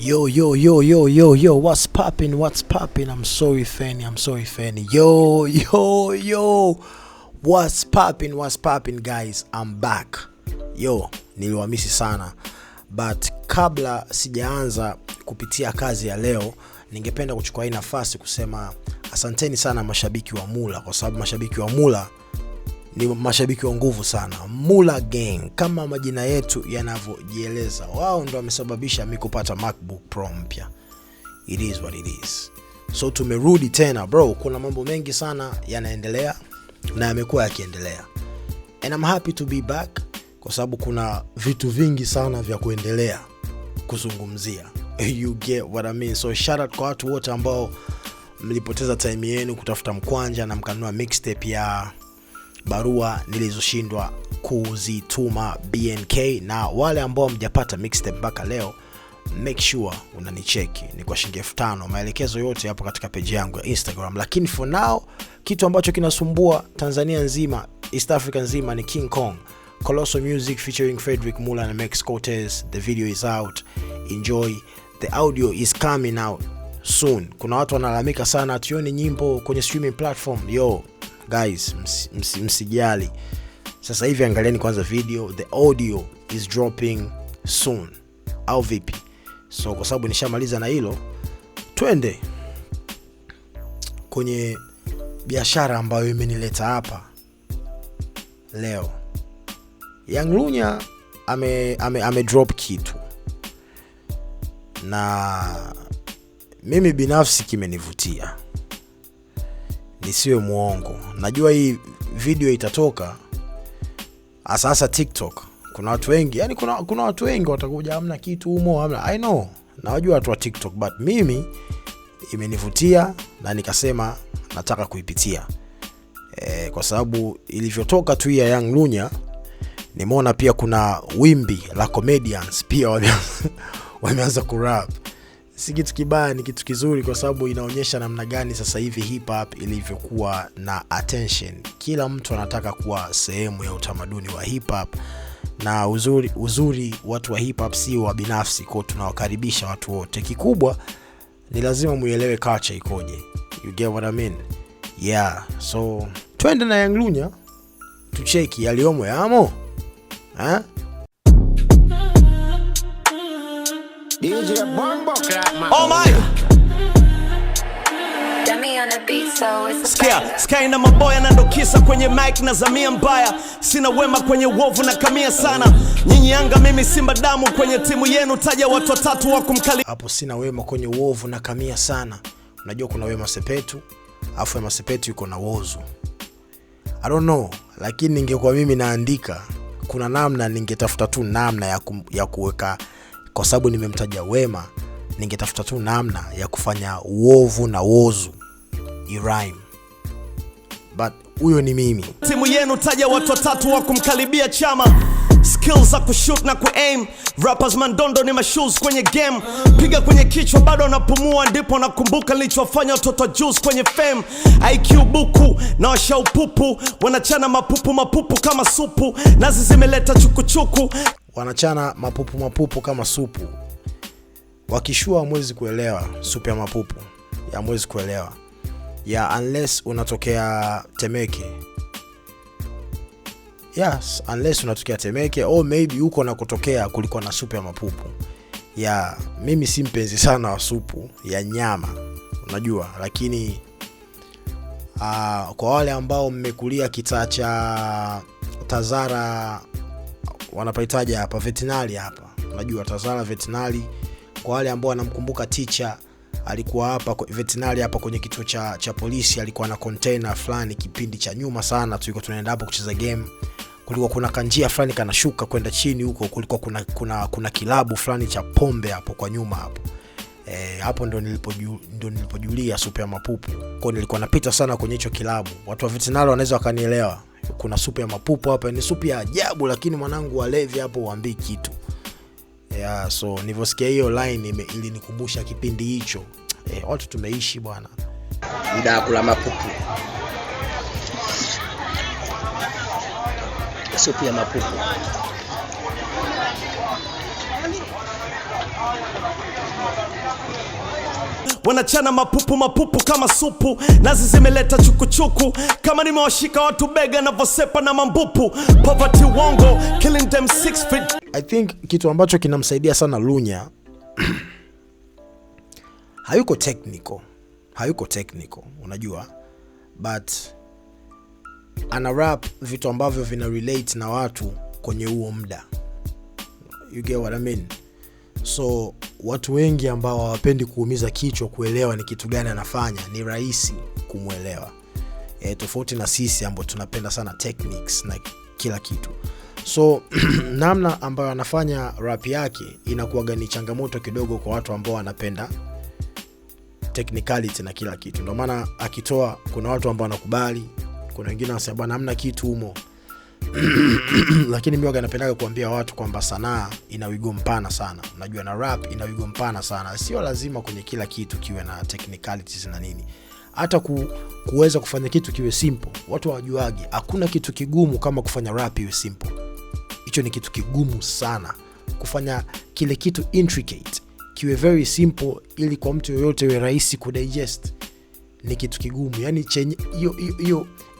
Yo, what's poppin'? I'm sorry, Fanny. Yo, what's poppin', guys? I'm back. Yo, niliwamisi sana. But kabla sijaanza kupitia kazi ya leo, ningependa kuchukua hii nafasi kusema asanteni sana mashabiki wa Mula, kwa sababu mashabiki wa Mula ni mashabiki wa nguvu sana. Mula Gang, kama majina yetu yanavyojieleza, wao ndio wamesababisha mimi kupata MacBook Pro mpya. It is what it is. So tumerudi tena bro, kuna mambo mengi sana yanaendelea na yamekuwa yakiendelea. And I'm happy to be back kwa sababu kuna vitu vingi sana vya kuendelea kuzungumzia. You get what I mean? So shout out kwa watu wote ambao mlipoteza time yenu kutafuta mkwanja na mkanunua mixtape ya barua nilizoshindwa kuzituma BNK, na wale ambao mjapata mixtape mpaka leo, make sure unanicheki, ni kwa shilingi 5,000. Maelekezo yote hapo katika page yangu ya Instagram. Lakini for now, kitu ambacho kinasumbua Tanzania nzima, East Africa nzima ni King Kong Colossal Music featuring Frederick Muller and Max Cortez. The video is out, enjoy. The audio is coming out soon. Kuna watu wanalalamika sana tuone nyimbo kwenye streaming platform. Yo guys, msijali. Sasa hivi angalieni kwanza video. The audio is dropping soon. Au vipi? So kwa sababu nishamaliza na hilo, twende kwenye biashara ambayo imenileta hapa leo. Young Lunya ame drop kitu, na mimi binafsi kimenivutia, nisiwe muongo. Najua hii video itatoka sasa TikTok. Kuna watu wengi, yani kuna watu wengi watakuja hamna kitu humo, hamna. I know, nawajua watu wa TikTok, but mimi imenivutia na nikasema nataka kuipitia. Kwa sababu ilivyotoka tu ya Young Lunya, nimeona pia kuna wimbi la comedians pia wameanza kurap. Si kitu kibaya, ni kitu kizuri, kwa sababu inaonyesha namna gani sasa hivi hip hop ilivyokuwa na attention. Kila mtu anataka kuwa sehemu ya utamaduni wa hip hop, na uzuri watu wa hip hop si wa binafsi, kwa tunawakaribisha watu wote. Kikubwa ni lazima muelewe culture ikoje. You get what I mean? Yeah, so twende na Young Lunya tucheki yaliomo yamo. DJ Bombo Clap man. Oh my. Skia na maboya na ndokisa kwenye mic na zamia mbaya. Sina wema kwenye uovu na kamia sana. Nyinyi Yanga mimi Simba damu kwenye timu yenu, taja watu watatu wa kumkali. Hapo sina wema kwenye uovu na kamia sana. Unajua kuna Wema Sepetu, afu Wema Sepetu yuko na Wozu. I don't know, lakini ningekuwa mimi naandika, kuna namna ningetafuta tu namna ya kuweka, kwa sababu nimemtaja Wema, ningetafuta tu namna ya kufanya uovu na Wozu rhyme. But huyo ni mimi. Timu yenu taja watu watatu wa kumkaribia chama. Skills za kushoot na kuaim. Rappers mandondo ni mashoes kwenye game. Piga kwenye kichwa bado napumua, ndipo nakumbuka nilichofanya watoto juice kwenye fame. IQ buku na washa upupu, wanachana mapupu kama supu. Nazi zimeleta chukuchuku, wanachana mapupu kama supu. Wakishua mwezi kuelewa supu ya mapupu ya mwezi kuelewa. Yeah, unless unatokea Temeke. Yes, unless unatokea Temeke, or maybe huko na kutokea kulikuwa na supu ya mapupu. Yeah, mimi si mpenzi sana wa supu ya nyama, unajua, lakini kwa wale ambao mmekulia kitaa cha Tazara, wanapaitaja hapa veterinary hapa, unajua Tazara veterinary. Kwa wale ambao wanamkumbuka teacher, alikuwa hapa veterinary hapa kwenye kituo cha polisi, alikuwa na container fulani kipindi cha nyuma sana, tulikuwa tunaenda hapo kucheza game. Kulikuwa kuna kanjia fulani kanashuka kwenda chini huko, kulikuwa kuna kilabu fulani cha pombe hapo kwa nyuma hapo. Hapo ndo nilipojulia supu ya mapupu. Kwa nilikuwa napita sana kwenye hicho kilabu. Watu wa veterinary wanaweza wakanielewa. Kuna supu ya mapupu hapa, ni supu ya ajabu, lakini mwanangu walevi hapo waambii kitu. Yeah, so nilivyosikia hiyo line ilinikumbusha kipindi hicho. Watu tumeishi bwana. Muda kula mapupu. Supu ya mapupu. Wanachana mapupu kama supu, nazi zimeleta chukuchuku, kama nimewashika watu bega na vosepa na mambupu. Poverty wongo killing them 6 feet. I think kitu ambacho kinamsaidia sana Lunya hayuko technical, unajua, but ana rap vitu ambavyo vina relate na watu kwenye huo muda. You get what I mean? So watu wengi ambao hawapendi kuumiza kichwa kuelewa ni kitu gani anafanya, ni rahisi kumuelewa. Tofauti na sisi ambao tunapenda sana techniques na kila kitu. So namna ambayo anafanya rap yake inakuwa ni changamoto kidogo kwa watu ambao wanapenda technicality na kila kitu. Ndio maana akitoa kuna watu ambao wanakubali, kuna wengine wanasema bwana hamna kitu humo. Lakini mimi napendaga kuambia watu kwamba sanaa ina wigo mpana sana. Unajua na rap ina wigo mpana sana. Sio lazima kwenye kila kitu kiwe na technicalities na nini. Hata kuweza kufanya kitu kiwe simple. Watu hawajuagi hakuna kitu kigumu kama kufanya rap iwe simple. Hicho ni kitu kigumu sana. Kufanya kile kitu intricate kiwe very simple ili kwa mtu yoyote iwe rahisi kudigest ni kitu kigumu. Yani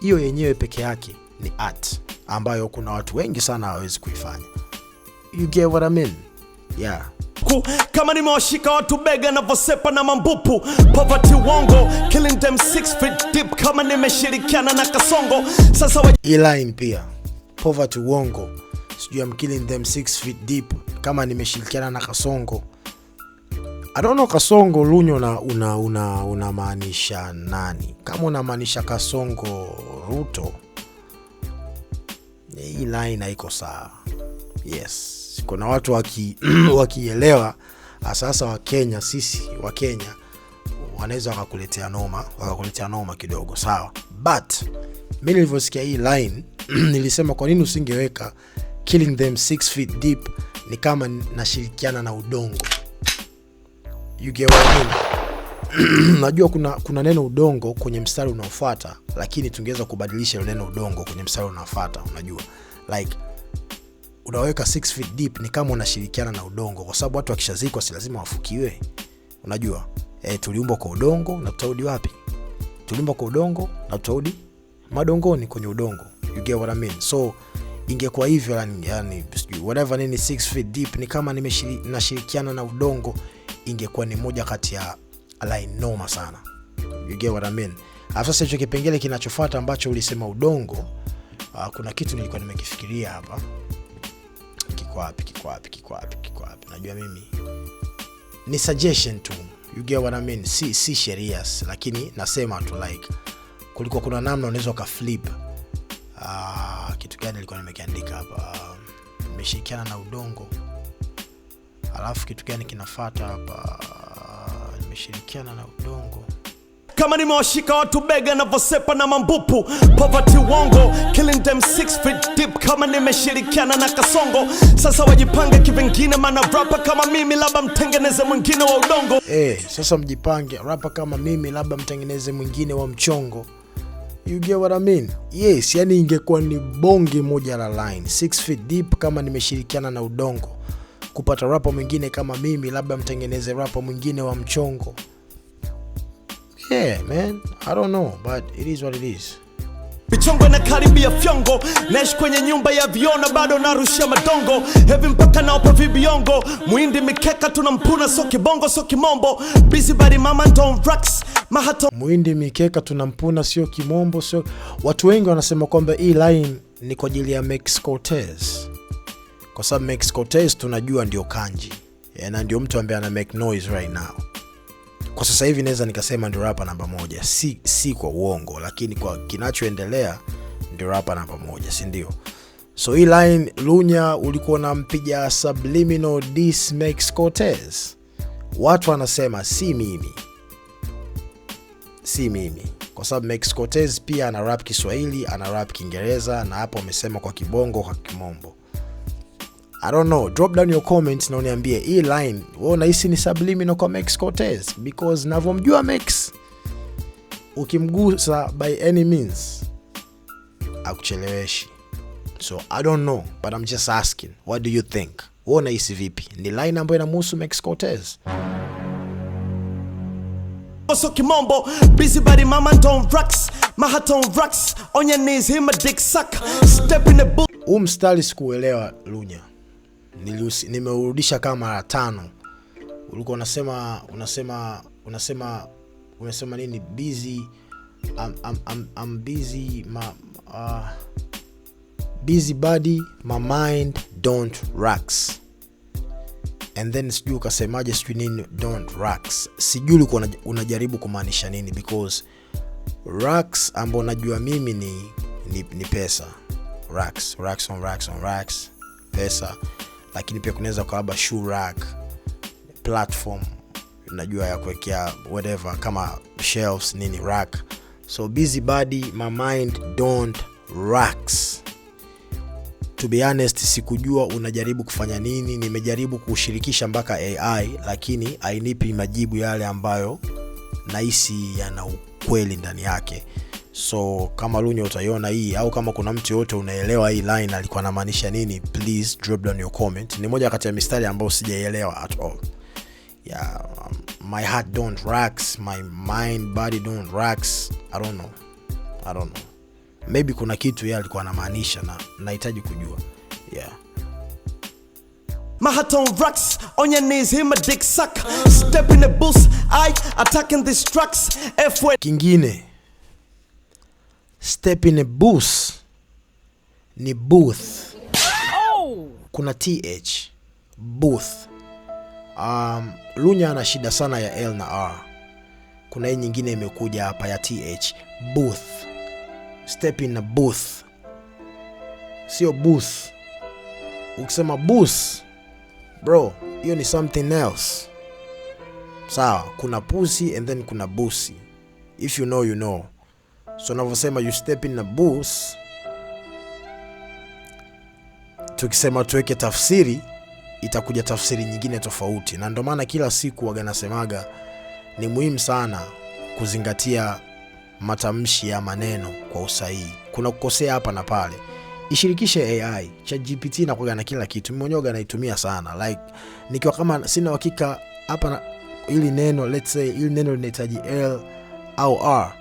hiyo yenyewe peke yake ni art ambayo kuna watu wengi sana hawezi kuifanya. You get what I mean? Yeah. Kama nimewashika watu bega na vosepa na mambupu. Poverty wongo killing them 6 feet deep, kama nimeshirikiana na Kasongo. Sasa line pia poverty wongo, sijui I'm killing them 6 feet deep, kama nimeshirikiana na Kasongo. I don't know Kasongo Lunyo una maanisha nani? Kama unamaanisha Kasongo Ruto, hii line haiko sawa. Yes, kuna watu wakielewa sasa wa Kenya, sisi wa Kenya wanaweza wakakuletea noma kidogo, sawa. But mimi nilivyosikia hii line nilisema kwa nini usingeweka killing them 6 feet deep ni kama nashirikiana na udongo. You get what I mean? Najua kuna neno udongo kwenye mstari unaofuata, lakini tungeweza kubadilisha neno udongo kwenye mstari unaofuata. Unajua like unaweka 6 feet deep ni kama unashirikiana na udongo, kwa sababu watu wakishazikwa si lazima wafukiwe. Unajua tuliumbwa kwa udongo na tutarudi wapi? Tuliumbwa kwa udongo na tutarudi madongoni kwenye udongo. You get what I mean? So ingekuwa hivyo yani whatever nini 6 feet deep ni kama nashirikiana na udongo, ingekuwa ni moja kati ya line noma sana. You get what I mean? Sasa hicho kipengele kinachofuata ambacho ulisema udongo, kuna kitu nilikuwa nimekifikiria hapa. Kiko wapi? Najua mimi ni suggestion tu. You get what I mean? Si serious, lakini nasema tu like kulikuwa kuna namna unaweza ka flip. Kitu gani nilikuwa nimekiandika hapa? Nimeshirikiana na udongo. Alafu kitu gani kinafuata hapa? Nimeshirikiana na udongo. Kama nimewashika watu bega na vosepa na mambupu. Poverty wongo killing them 6 feet deep, kama nimeshirikiana na Kasongo. Sasa wajipange kivingine, maana rapper kama mimi labda mtengeneze mwingine wa udongo. Sasa mjipange, rapper kama mimi labda mtengeneze mwingine wa mchongo. You get what I mean? Yes, yani ingekuwa ni bonge moja la line 6 feet deep, kama nimeshirikiana na udongo. Kupata rapper mwingine kama mimi labda mtengeneze rapper mwingine wa mchongo. Yeah man, I don't know, but it is what it is. Michongo na karibia fyongo, naishi kwenye nyumba ya viona bado narushia madongo. Heavy mpaka naopa vibiongo, muindi mikeka tunampuna so kibongo so kimombo. Busy body mama don't rocks, mahato. Muindi mikeka tunampuna sio kimombo sio. Watu wengi wanasema kwamba hii line ni kwa ajili ya Max Cortez. Kwa sababu Max Cortez tunajua ndio kanji. Na ndio mtu ambaye ana make noise right now. Kwa sasa hivi naweza nikasema ndio rapper namba 1. Si kwa uongo, lakini kwa kinachoendelea ndio rapper namba 1, si ndio? So hii line Lunya ulikuwa unampiga subliminal diss Max Cortez. Watu wanasema si mimi. Kwa sababu Max Cortez pia ana rap Kiswahili, ana rap Kiingereza, na hapo amesema kwa kibongo kwa kimombo. I don't know, drop down your comments na uniambie hii line wewe unahisi ni subliminal kwa Max Cortez, because navomjua Max ukimgusa by any means akucheleweshi. So I don't know, but I'm just asking, what do you think? Wewe unahisi vipi? Ni line ambayo inamhusu Max Cortez? So kimombo, busy body mama don't rocks, my hat on rocks, on your knees, him a dick suck, step in the boot. Mstari sikuelewa Lunya. Nimeurudisha kama mara 5. Ulikuwa unasema nini? Busy, I'm busy, busy body, my mind don't rocks. And then sijui ukasemaje sijui nini don't rocks. Sijui ulikuwa unajaribu kumaanisha nini, because rocks ambao najua mimi ni pesa. Racks on racks, pesa. Lakini pia kunaweza kuwa shoe rack, platform najua ya kuwekea whatever kama shelves nini, rack. So busy body, my mind don't rocks. To be honest, sikujua unajaribu kufanya nini. Nimejaribu kushirikisha mpaka AI, lakini hainipi majibu yale ambayo nahisi yana ukweli ndani yake. So kama Lunya utaiona hii, au kama kuna mtu yote unaelewa hii line alikuwa anamaanisha nini, please drop down your comment. Ni moja kati ya mistari ambayo sijaelewa at all. Yeah, my heart don't rocks, my mind body don't rocks. I don't know. Maybe kuna kitu yeye alikuwa anamaanisha na nahitaji kujua. Yeah. My hat on rocks, on your knees, him a dick suck, step in the booth, I attacking these trucks. Kingine, step in a booth ni booth. Kuna th booth. Lunya ana shida sana ya L na R. Kuna hii nyingine imekuja hapa ya th booth. Step in a booth, sio booth. Ukisema booth bro, hiyo ni something else. Sawa, kuna pussy and then kuna busi. If you know you know. So unavyosema you step in a booth, tukisema tuweke tafsiri, itakuja tafsiri nyingine tofauti. Na ndio maana kila siku waga nasemaga ni muhimu sana kuzingatia matamshi ya maneno kwa usahihi. Kuna kukosea hapa na pale. Ishirikishe AI, ChatGPT na kuga na kila kitu. Mimi mwenyewe naitumia sana. Like nikiwa kama sina uhakika hapa na ili neno, let's say ili neno linahitaji L au R,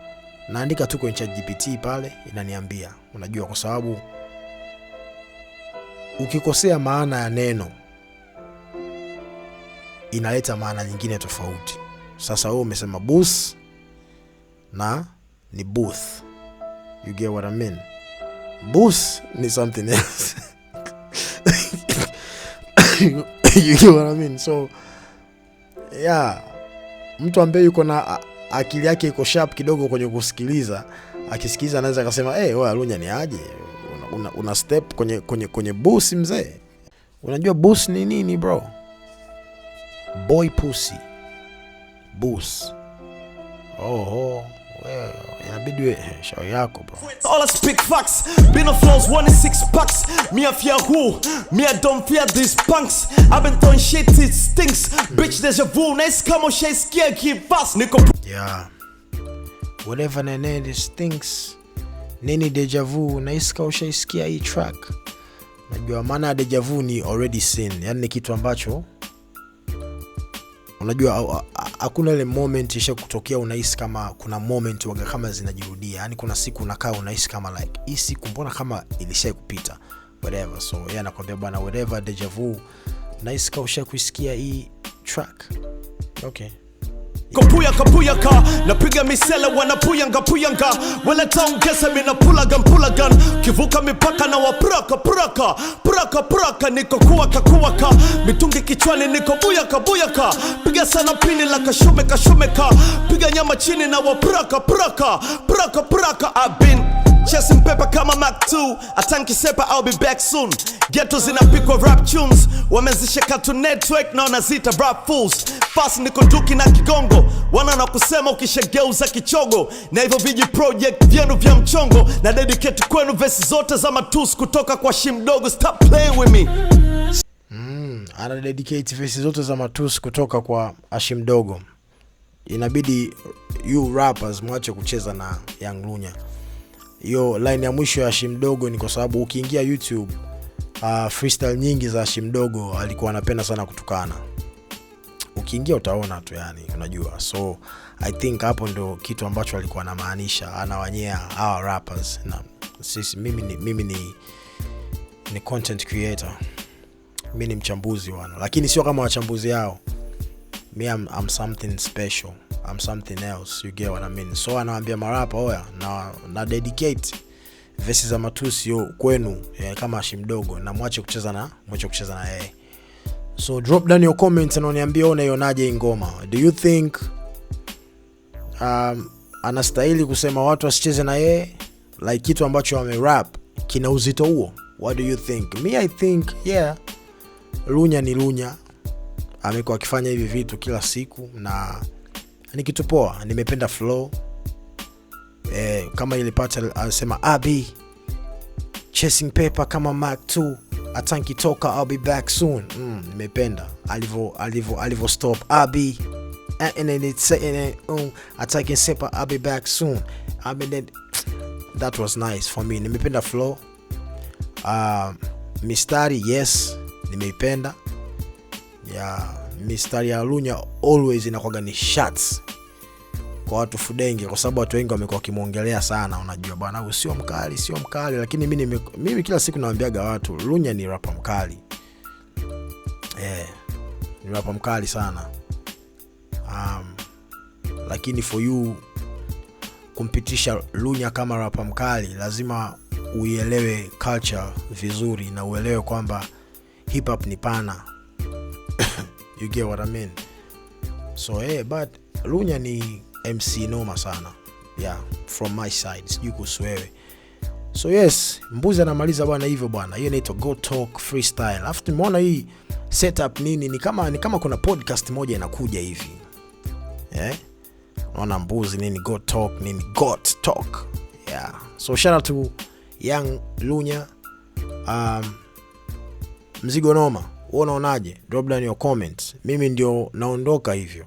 naandika tu kwenye ChatGPT pale inaniambia. Unajua, kwa sababu ukikosea maana ya neno inaleta maana nyingine tofauti. Sasa wewe umesema booth na ni booth. You get what I mean? Booth ni something else. You get what I mean? So yeah, mtu ambaye yuko na akili yake iko sharp kidogo kwenye kusikiliza, akisikiliza anaweza akasema wewe Lunya ni aje? Una step kwenye booth mzee. Unajua booth ni nini bro? Boy pussy. Booth. Well, inabidi shauri yako bro. All I speak facts, been on flows 1 packs. Me I fear who? Me I don't fear these punks. I've been throwing shit, it stinks. Bitch deja vu, nice come on shit scare keep fast niko. Yeah. Whatever nene stinks. Nini deja vu, nice kama ushaisikia hii track. Najua maana deja vu ni already seen. Yaani ni kitu ambacho unajua hakuna ile moment isha kutokea unahisi kama kuna moment waga kama zinajirudia. Yaani kuna siku unakaa unahisi kama like hii siku mbona kama ilisha kupita, whatever. So yeye anakuambia bwana whatever deja vu, nice kama ushakuisikia hii track. Okay. Kapuya ka napiga misele wanapuyanga wala taongeza mimi napula gun kivuka mipaka na wapraka niko kuwaka mitungi kichwani niko buyaka piga sana pini la kashumeka piga nyama chini na wapraka I've been chasing paper kama Mac 2 atanki sepa I'll be back soon. Ghetto zinapikwa rap tunes, wamezisha Cartoon Network na wanazita rap fools. Fast niko nduki na kigongo, wana na kusema ukishageuza kichogo. Na hivyo viji project vyenu vya mchongo, na dedicate kwenu verse zote za matusi kutoka kwa Shimdogo. Stop playing with me. Ana dedicate verse zote za matusi kutoka kwa Shimdogo. Inabidi you rappers mwache kucheza na Young Lunya. Yo line ya mwisho ya Shimdogo ni kwa sababu ukiingia YouTube freestyle nyingi za Shimdogo alikuwa anapenda sana kutukana. Ukiingia utaona tu, yani unajua. So I think hapo ndo kitu ambacho alikuwa anamaanisha, anawanyea hawa rappers. Na sisi mimi ni content creator. Mimi ni mchambuzi wana, lakini sio kama wachambuzi hao. I'm something special. I'm something else. You get what I mean? So anawaambia marapa oya na dedicate verses za matusi kwenu kama Shimdogo, na mwache kucheza na yeye. So drop down your comments na uniambie unaionaje ngoma. Do you think anastahili kusema watu wasicheze na yeye? Like kitu ambacho ame-rap kina uzito huo? What do you think? Me I think yeah, Lunya ni Lunya. Amekuwa akifanya hivi vitu kila siku na ni kitu poa. Nimependa flow. Kama ile part anasema Abi chasing paper kama Mark 2 atanki toka I'll be back soon. Nimependa alivo stop Abi and then it's saying attacking paper I'll be back soon. I mean that was nice for me. Nimependa flow. Mistari yes, nimeipenda. Mistari ya Lunya always inakuwa ni shots kwa watu fudenge, kwa sababu watu wengi wamekuwa kimuongelea sana, unajua bwana sio mkali, lakini mimi kila siku naambiaga watu Lunya ni rapper mkali. Ni rapper mkali sana. Lakini for you kumpitisha Lunya kama rapper mkali, lazima uielewe culture vizuri na uelewe kwamba hip hop ni pana. You get what I mean? So but Lunya ni MC noma sana. Yeah, from my side. Sijui kuhusu wewe. So yes, Mbuzi anamaliza bwana hivyo bwana. Hiyo inaitwa Go Talk Freestyle. After umeona hii setup ni kama kuna podcast moja inakuja hivi. Unaona Mbuzi nini Go Talk nini Got Talk. Yeah. So shout out to Young Lunya. Mzigo noma. Wewe unaonaje? Drop down your comments. Mimi ndio naondoka hivyo.